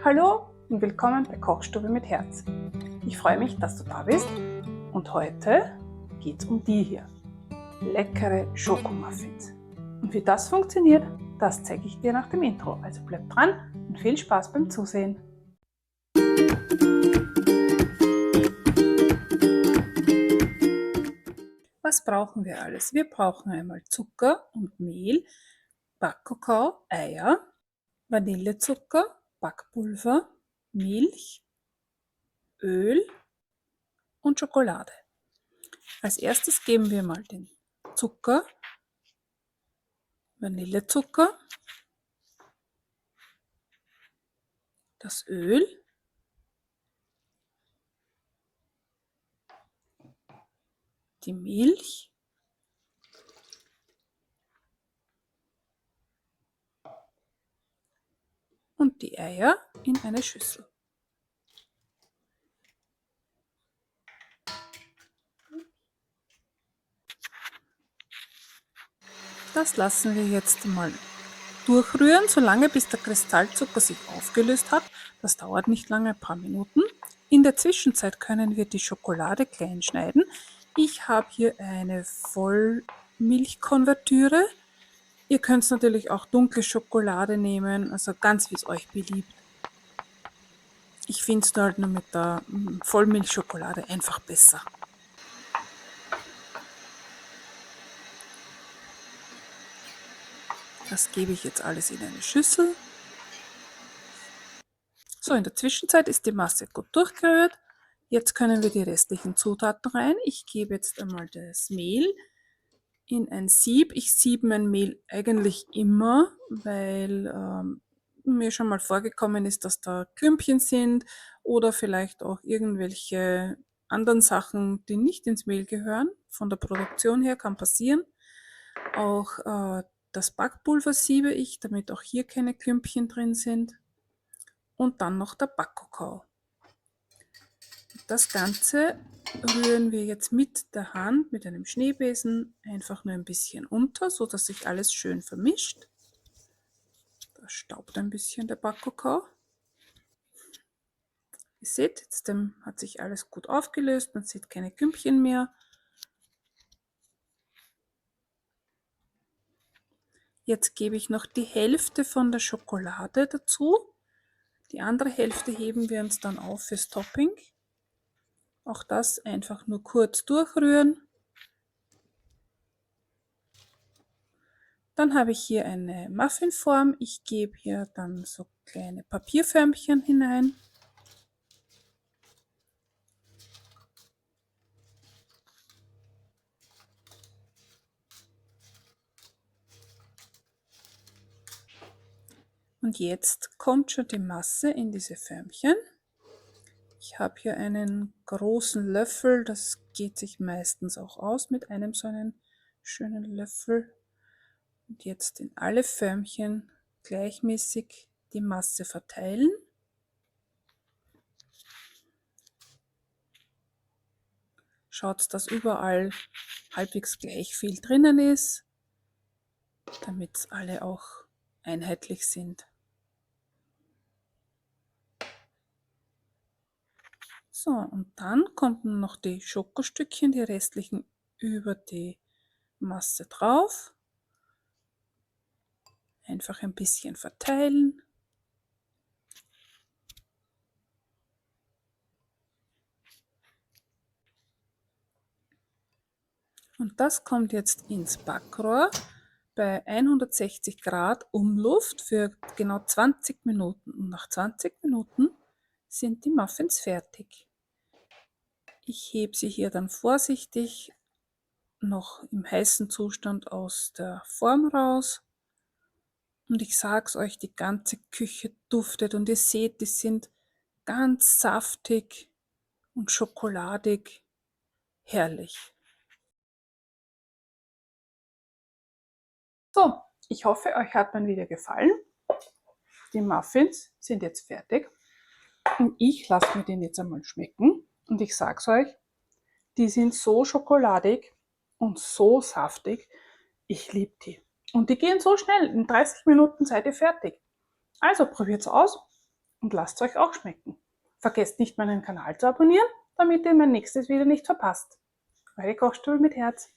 Hallo und willkommen bei Kochstube mit Herz. Ich freue mich, dass du da bist und heute geht es um die hier, leckere Schokomuffins. Und wie das funktioniert, das zeige ich dir nach dem Intro. Also bleib dran und viel Spaß beim Zusehen. Was brauchen wir alles? Wir brauchen einmal Zucker und Mehl, Backkakao, Eier, Vanillezucker, Backpulver, Milch, Öl und Schokolade. Als erstes geben wir mal den Zucker, Vanillezucker, das Öl, die Milch und die Eier in eine Schüssel. Das lassen wir jetzt mal durchrühren, solange bis der Kristallzucker sich aufgelöst hat. Das dauert nicht lange, ein paar Minuten. In der Zwischenzeit können wir die Schokolade klein schneiden. Ich habe hier eine Vollmilchkonvertüre. Ihr könnt natürlich auch dunkle Schokolade nehmen, also ganz wie es euch beliebt. Ich finde es halt nur mit der Vollmilchschokolade einfach besser. Das gebe ich jetzt alles in eine Schüssel. So, in der Zwischenzeit ist die Masse gut durchgerührt. Jetzt können wir die restlichen Zutaten rein. Ich gebe jetzt einmal das Mehl in ein Sieb. Ich siebe mein Mehl eigentlich immer, weil mir schon mal vorgekommen ist, dass da Klümpchen sind oder vielleicht auch irgendwelche anderen Sachen, die nicht ins Mehl gehören. Von der Produktion her kann passieren. Auch das Backpulver siebe ich, damit auch hier keine Klümpchen drin sind. Und dann noch der Backkakao. Das Ganze rühren wir jetzt mit der Hand, mit einem Schneebesen, einfach nur ein bisschen unter, so dass sich alles schön vermischt. Da staubt ein bisschen der Backkakao. Ihr seht, jetzt hat sich alles gut aufgelöst, man sieht keine Klümpchen mehr. Jetzt gebe ich noch die Hälfte von der Schokolade dazu. Die andere Hälfte heben wir uns dann auf fürs Topping. Auch das einfach nur kurz durchrühren. Dann habe ich hier eine Muffinform. Ich gebe hier dann so kleine Papierförmchen hinein. Und jetzt kommt schon die Masse in diese Förmchen. Ich habe hier einen großen Löffel, das geht sich meistens auch aus mit einem so einen schönen Löffel. Und jetzt in alle Förmchen gleichmäßig die Masse verteilen. Schaut, dass überall halbwegs gleich viel drinnen ist, damit alle auch einheitlich sind. So, und dann kommt noch die Schokostückchen, die restlichen, über die Masse drauf. Einfach ein bisschen verteilen. Und das kommt jetzt ins Backrohr bei 160 Grad Umluft für genau 20 Minuten. Und nach 20 Minuten sind die Muffins fertig. Ich hebe sie hier dann vorsichtig noch im heißen Zustand aus der Form raus. Und ich sage es euch, die ganze Küche duftet und ihr seht, die sind ganz saftig und schokoladig. Herrlich. So, ich hoffe, euch hat mein Video gefallen. Die Muffins sind jetzt fertig und ich lasse mir den jetzt einmal schmecken. Und ich sage es euch, die sind so schokoladig und so saftig. Ich liebe die. Und die gehen so schnell. In 30 Minuten seid ihr fertig. Also probiert es aus. und lasst es euch auch schmecken. Vergesst nicht, meinen Kanal zu abonnieren, damit ihr mein nächstes Video nicht verpasst. Eure Kochstube mit Herz.